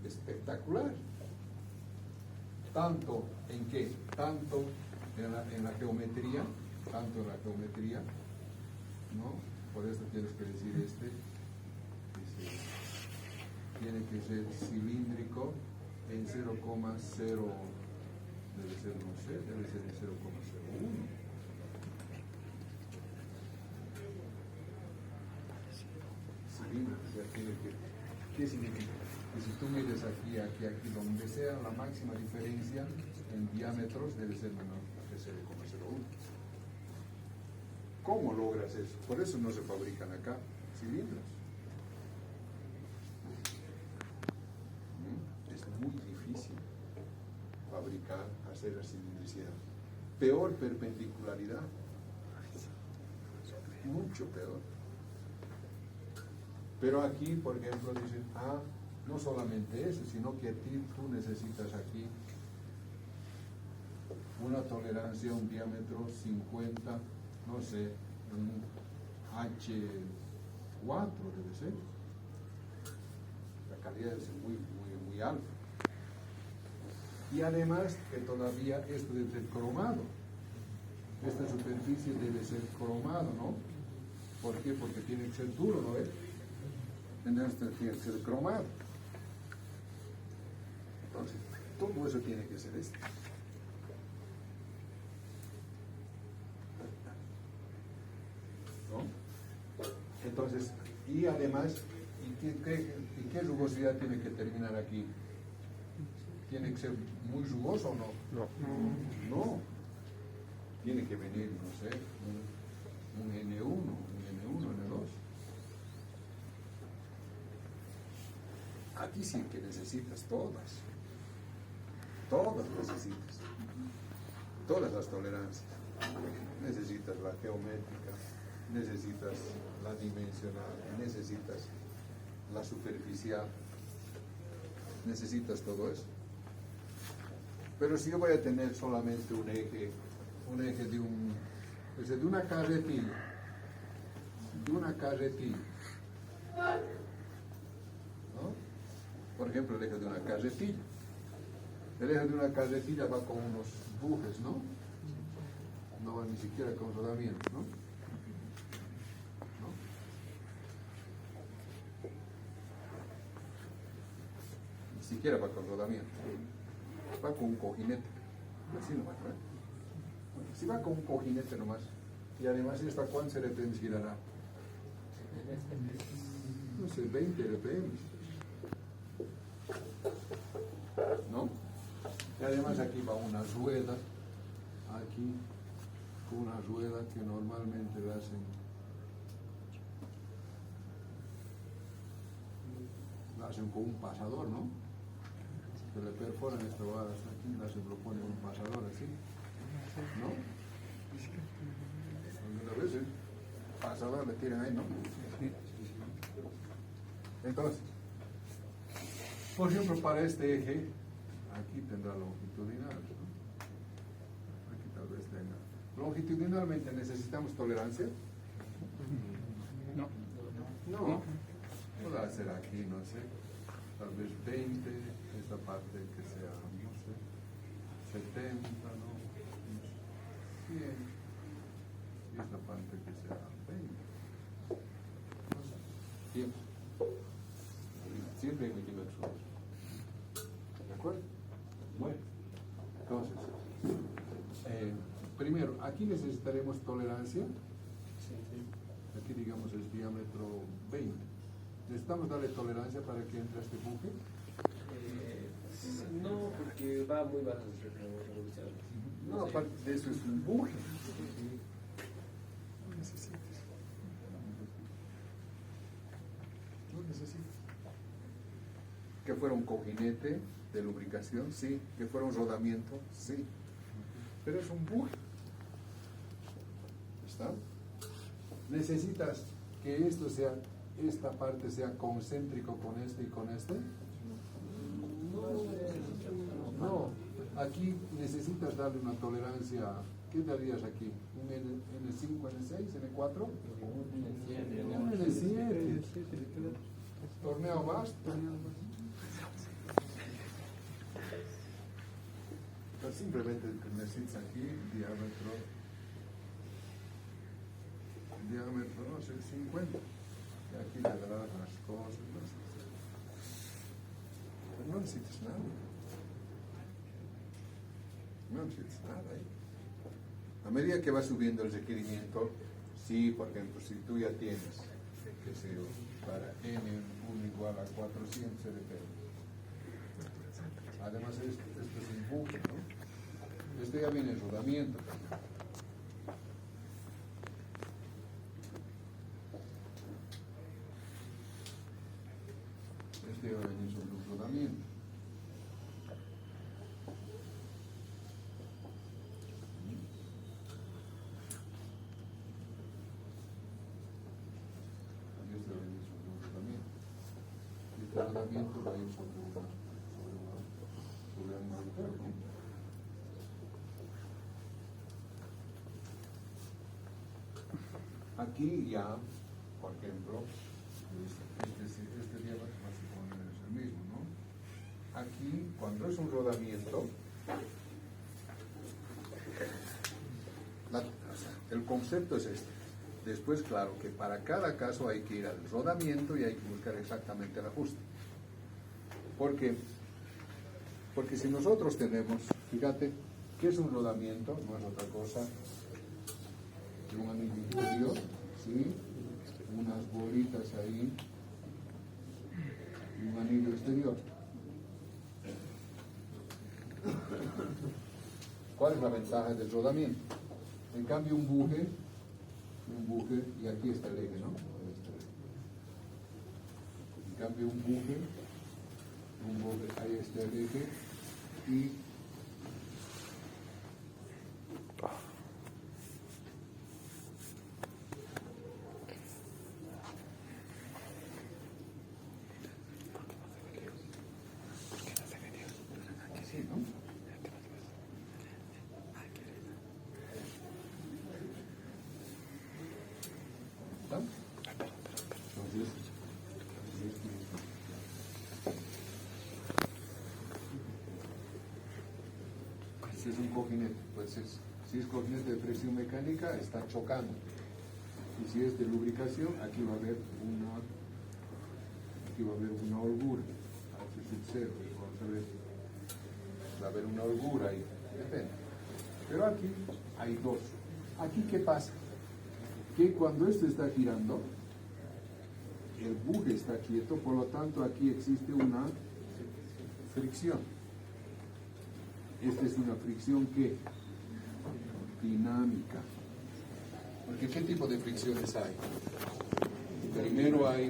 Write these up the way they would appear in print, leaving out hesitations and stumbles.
espectacular. Tanto en qué, tanto en la geometría, ¿no? Por eso tienes que decir dice, tiene que ser cilíndrico en 0,0, debe ser, no sé, debe ser en 0,01. Cilíndrico, ya tiene que, ¿qué significa? Que si tú mides aquí, donde sea la máxima diferencia en diámetros debe ser menor que 0,01. ¿Cómo logras eso? Por eso no se fabrican acá cilindros. Es muy difícil fabricar, hacer la cilindricidad. Peor perpendicularidad. Mucho peor. Pero aquí, por ejemplo, dicen, no solamente eso, sino que tú necesitas aquí una tolerancia, un diámetro 50, no sé, un H4 debe ser. La calidad debe ser muy alta. Y además que todavía esto debe ser cromado. Esta superficie debe ser cromado, ¿no? ¿Por qué? Porque tiene que ser duro, ¿no ves? Entonces tiene que ser cromado. Entonces, todo eso tiene que ser esto. ¿No? Entonces, y además, ¿y qué rugosidad tiene que terminar aquí? ¿Tiene que ser muy rugoso o no? No. Tiene que venir, no sé, un N1, N2. Aquí sí que necesitas todas necesitas, todas las tolerancias. Necesitas la geométrica, necesitas la dimensional, necesitas la superficial, necesitas todo eso. Pero si yo voy a tener solamente un eje de una carretilla, ¿no? Por ejemplo, el eje de una carretilla. El eje de una carretilla va con unos bujes, ¿no? No va ni siquiera con rodamientos, ¿no? Ni siquiera va con rodamientos. Va con un cojinete. Así nomás, ¿no? Si va con un cojinete nomás. Y además, ¿esta cuántos RPM girará? No sé, 20 RPM. ¿No? Y además aquí va una rueda, que normalmente la hacen con un pasador, ¿no? Que le perforan esta vara hasta aquí, lo ponen un pasador así, ¿no? Algunas veces, pasador le tiran ahí, ¿no? Entonces, por ejemplo, para este eje, aquí tendrá longitudinal, ¿no? Aquí tal vez tenga. Longitudinalmente necesitamos tolerancia. No. Puedo hacer aquí, no sé, tal vez 20, esta parte que sea, no sé, 70, ¿no? 100, y esta parte que sea 20. Tiempo. Siempre en milímetros. ¿De acuerdo? Bueno, entonces, primero, aquí necesitaremos tolerancia. Aquí digamos el diámetro 20. ¿Necesitamos darle tolerancia para que entre este buje? No, porque va muy bajo las revoluciones. No, aparte de eso es un buje. No necesitas. Que fuera un cojinete de lubricación, sí. Que fuera un rodamiento, sí. Pero es un buje. ¿Está? ¿Necesitas que esta parte sea concéntrico con este y con este? No. Aquí necesitas darle una tolerancia. ¿Qué darías aquí? ¿Un N5, N6, N4? Un N7. ¿Torneo más? sea, simplemente necesitas aquí diámetro, no sé, 50. Y aquí le darás las cosas, no sé. Pero no necesitas nada. No necesitas nada ahí. A medida que va subiendo el requerimiento, sí, por ejemplo, si tú ya tienes, que sé yo, para n1 igual a 400 RPM. Además, esto es un buque, ¿no? Este ya viene en rodamiento. Este ya viene sobre un rodamiento. El rodamiento va a ir sobre un agujero, ¿no? Aquí ya, por ejemplo, este día va a suponer es el mismo, ¿no? Aquí, cuando es un rodamiento, el concepto es este. Después, claro, que para cada caso hay que ir al rodamiento y hay que buscar exactamente el ajuste. ¿Por qué? Porque si nosotros tenemos, fíjate, ¿qué es un rodamiento? No es otra cosa que un anillo interior, ¿sí? Unas bolitas ahí y un anillo exterior. ¿Cuál es la ventaja del rodamiento? En cambio, un buje, y aquí está el eje, ¿no? En cambio, un buje, ahí está el eje, y así, ¿no? ¿Está? Entonces, este es un cojinete, pues si es cojinete de presión mecánica, está chocando. Y si es de lubricación, aquí va a haber una holgura. H0, vamos a ver. Va a haber una holgura ahí, depende. Pero aquí hay dos. Aquí, ¿qué pasa? Que cuando esto está girando, el buje está quieto, por lo tanto aquí existe una fricción. Esta es una fricción que dinámica. Porque ¿qué tipo de fricciones hay? Primero hay,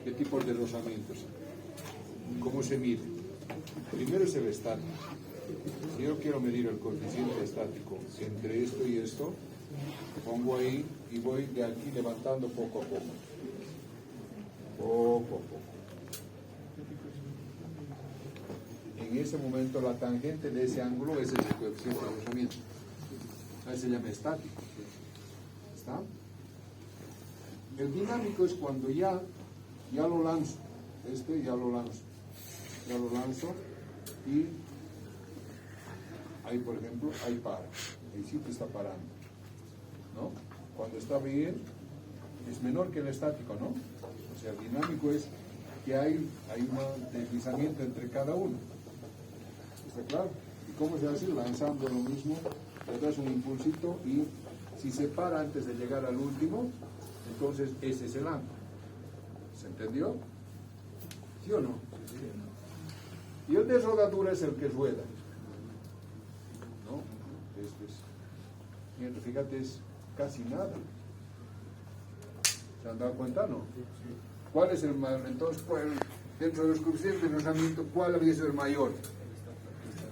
¿qué tipos de rozamientos? ¿Cómo se mide? Primero es el estático. Si yo quiero medir el coeficiente estático entre esto y esto, pongo ahí y voy de aquí levantando poco a poco. Poco a poco. En ese momento la tangente de ese ángulo es el coeficiente de rozamiento. Ahí se llama estático. ¿Está? El dinámico es cuando ya lo lanzo. Ya lo lanzo y ahí, por ejemplo, ahí para. El sitio está parando, ¿no? Cuando está bien, es menor que el estático, ¿no? O sea, el dinámico es que hay un deslizamiento entre cada uno. ¿Está claro? ¿Y cómo se hace? Lanzando lo mismo, le das un impulsito y si se para antes de llegar al último, entonces ese es el ángulo. ¿Se entendió? ¿Sí o no? Y el de rodadura es el que rueda. ¿No? Fíjate, es casi nada. ¿Se han dado cuenta, no? ¿Cuál es el mayor? Entonces, dentro de los coeficientes de rozamiento, ¿cuál habría sido el mayor?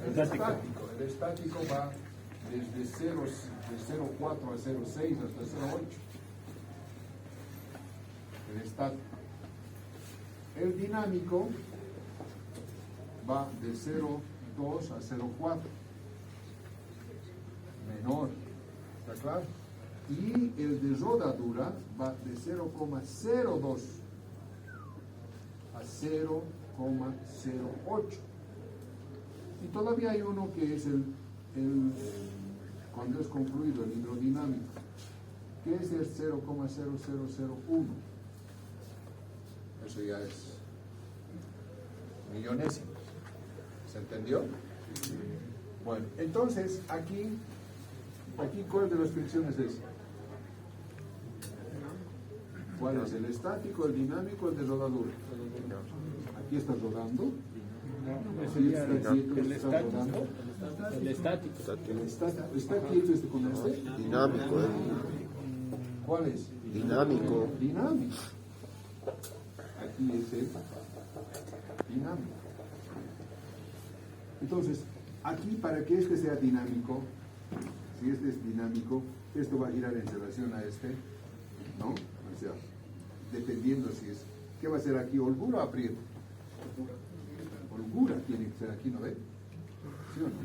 El estático. El estático va desde 0,4 a 0,6 hasta 0,8. El estático. El dinámico va de 0,2 a 0,4. Menor. ¿Está claro? Y el de rodadura va de 0,02 a 0,08. Y todavía hay uno que es cuando es concluido el hidrodinámico, que es el 0,0001. Eso ya es millonésimo. ¿Se entendió? Bueno, entonces aquí ¿cuál de las fricciones es? ¿Cuál es? ¿El estático, el dinámico, el de rodadura? Aquí está rodando. Sería Aquí está quieto, el está rodando. estático. ¿Está quieto con este? Dinámico, ¿Cuál es? dinámico. Dinámico. Aquí es el dinámico. Entonces, aquí para que este sea dinámico, si este es dinámico, esto va a girar en relación a este, ¿no? O sea, dependiendo si es, ¿qué va a ser aquí? ¿Holgura o aprieto? Holgura tiene que ser aquí, ¿no ve? ¿Sí o no?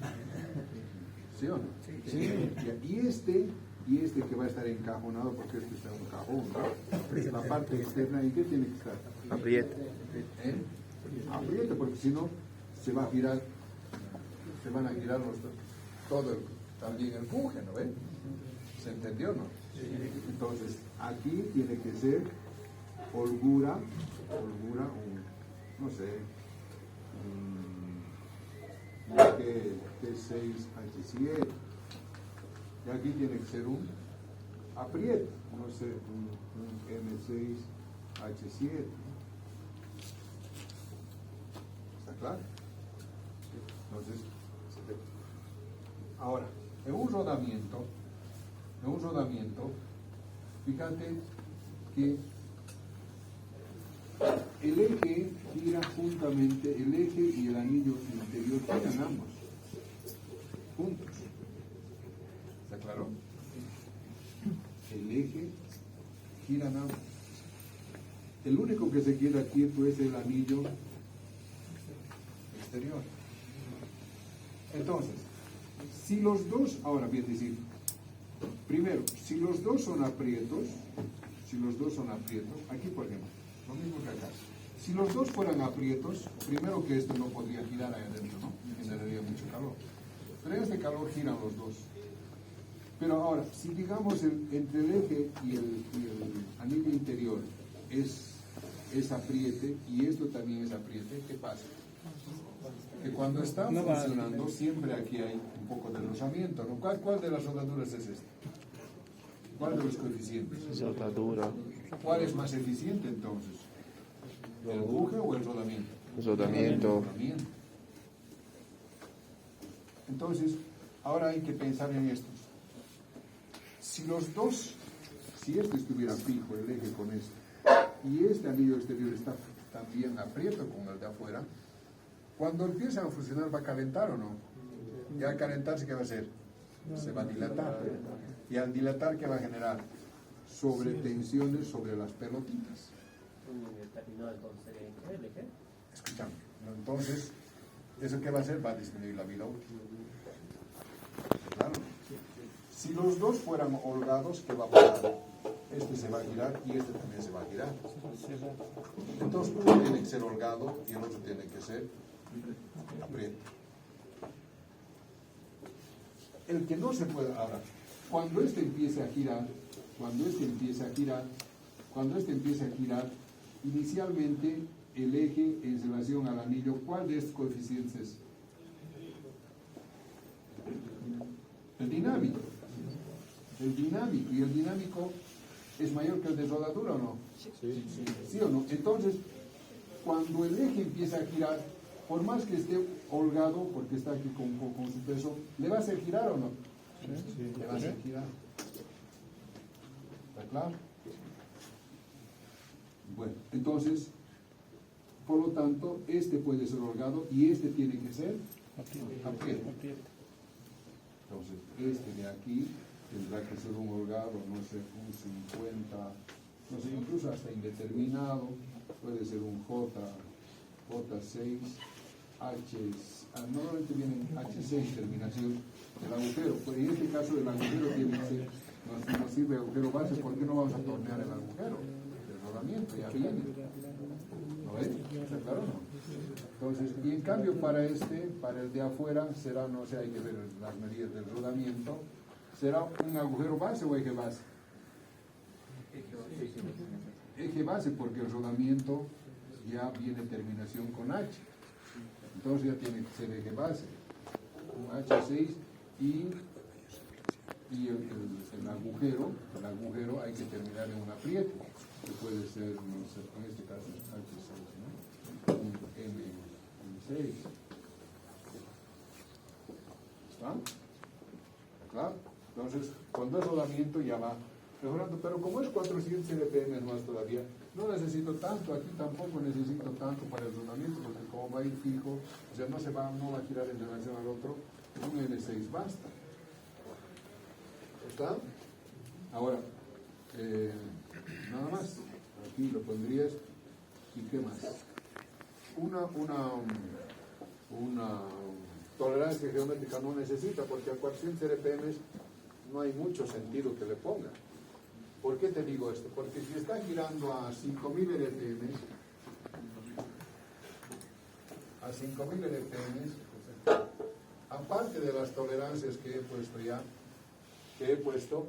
¿Sí o no? Sí. Y este que va a estar encajonado, porque este está en un cajón, ¿no? La parte externa, ¿y qué tiene que estar? Aprieta. Aprieta, porque si no, se va a girar, se van a girar también el empuje, ¿no ve? ¿Se entendió o no? Entonces, aquí tiene que ser holgura, no sé, T6H7, y aquí tiene que ser un aprieto, no sé, un M6H7. ¿Está claro? Entonces, ahora, en un rodamiento, fíjate que el eje gira juntamente, el eje y el anillo interior giran ambos, juntos. ¿Está claro? El eje giran ambos. El único que se queda quieto es el anillo exterior. Entonces, si los dos, ahora bien decir, primero, si los dos son aprietos, aquí por ejemplo, lo mismo que acá, si los dos fueran aprietos, primero que esto no podría girar ahí adentro, ¿no? Generaría mucho calor. Pero este calor giran los dos. Pero ahora, si digamos entre el eje y el anillo interior es apriete y esto también es apriete, ¿qué pasa? Que cuando está funcionando, siempre aquí hay un poco de rozamiento, ¿no? ¿Cuál de las rodaduras es esta? ¿Cuál de los coeficientes? Rodadura. ¿Cuál es más eficiente entonces? ¿El empuje o el rodamiento? Rodamiento. Entonces, ahora hay que pensar en estos. Si los dos, si este estuviera fijo, el eje con este, y este anillo exterior está también aprieto con el de afuera, cuando empiezan a funcionar, ¿va a calentar o no? Y al calentarse, ¿qué va a hacer? Se va a dilatar. Y al dilatar, ¿qué va a generar? Sobretensiones sobre las pelotitas. Escúchame. Entonces, ¿eso qué va a hacer? Va a disminuir la vida útil. Claro. Si los dos fueran holgados, ¿qué va a pasar? Este se va a girar y este también se va a girar. Entonces, uno tiene que ser holgado y el otro tiene que ser aprieto. El que no se puede, ahora, cuando este empiece a girar, inicialmente el eje en relación al anillo, ¿cuál de estos coeficientes es? El dinámico. Y el dinámico es mayor que el de rodadura, ¿o no? ¿Sí o no? Entonces, cuando el eje empieza a girar, por más que esté holgado, porque está aquí con su peso, ¿le va a hacer girar o no? Le va a hacer girar. ¿Está claro? Bueno, entonces, por lo tanto, este puede ser holgado y este tiene que ser aprieto. Entonces, este de aquí tendrá que ser un holgado, no sé, un 50, no sé, incluso hasta indeterminado, puede ser un J6, normalmente vienen H6 terminación del agujero, pero en este caso el agujero tiene que ser, nos sirve agujero base, ¿por qué no vamos a tornear el agujero? El rodamiento, ya viene. ¿No ves? ¿Está claro o no? Entonces, y en cambio para el de afuera, será, no sé, hay que ver las medidas del rodamiento, ¿será un agujero base o eje base? Eje base, porque el rodamiento ya viene terminación con H. Entonces ya tiene que ser eje base. Un H6 y el agujero hay que terminar en un apriete, que puede ser, no sé, en este caso H6, ¿no? Un M6. ¿Está? ¿Claro? Entonces, cuando es rodamiento ya va mejorando, pero como es 400 RPM más todavía, no necesito tanto, aquí tampoco necesito tanto para el rodamiento, porque como va a ir fijo, o sea, no va a girar en relación al otro, un M6 basta. ¿Está? Ahora, nada más, aquí lo pondrías, ¿y qué más? Una tolerancia geométrica no necesita, porque a 400 RPM no hay mucho sentido que le ponga. ¿Por qué te digo esto? Porque si está girando a 5000 RPM, aparte de las tolerancias que he puesto,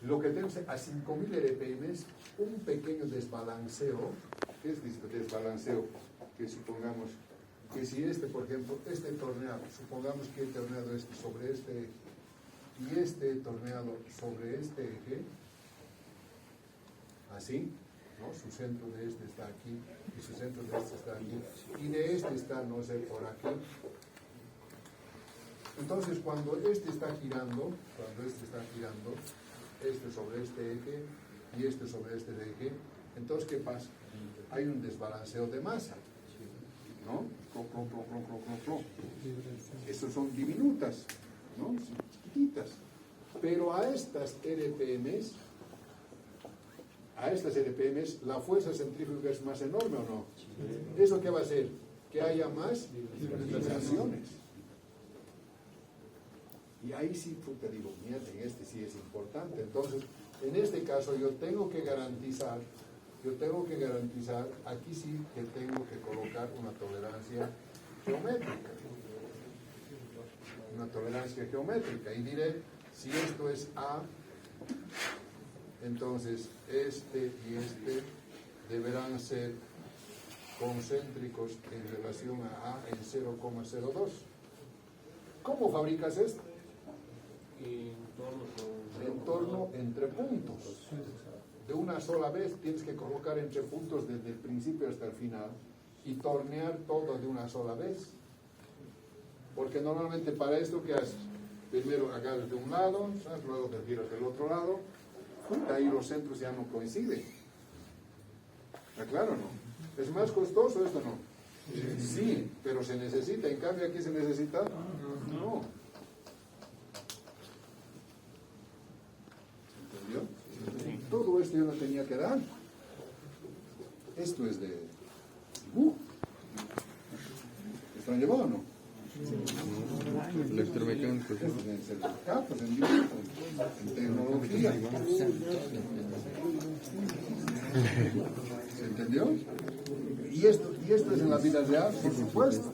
lo que tenemos a 5000 RPM es un pequeño desbalanceo. ¿Qué es desbalanceo? Que supongamos que si por ejemplo, torneado, supongamos que he torneado sobre este eje, y torneado sobre este eje, así, ¿no? Su centro de está aquí, y su centro de está aquí, y de está, no sé, por aquí. Entonces, cuando está girando, sobre este eje, y sobre este eje, entonces, ¿qué pasa? Hay un desbalanceo de masa, ¿no? Esas son diminutas, ¿no? Son chiquititas. Pero a estas RPMs, la fuerza centrífuga es más enorme, ¿o no? ¿Eso qué va a hacer? Que haya más vibraciones. Y ahí sí, te digo, mira, en sí es importante. Entonces, en este caso yo tengo que garantizar, aquí sí que tengo que colocar una tolerancia geométrica. Y diré, si esto es A, entonces y deberán ser concéntricos en relación a A en 0,02. ¿Cómo fabricas esto? En torno entre puntos. De una sola vez tienes que colocar entre puntos desde el principio hasta el final y tornear todo de una sola vez. Porque normalmente para esto, ¿qué haces? Primero agarras de un lado, ¿sabes? Luego te giras del otro lado, ahí los centros ya no coinciden. ¿Está claro o no? ¿Es más costoso esto o no? Sí, pero se necesita. En cambio aquí se necesita. No. ¿Entendió? Todo esto yo no tenía que dar. Esto es de dibujo. ¿Están llevados o no? Electromecánicos. En certificados, en dibujo, en tecnología. ¿Se entendió? Y esto es en la vida real, por supuesto.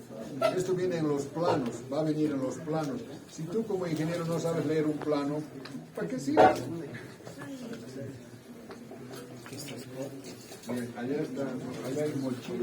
Esto viene en los planos, va a venir en los planos. Si tú como ingeniero no sabes leer un plano, ¿para qué sirve? Allá hay mochila.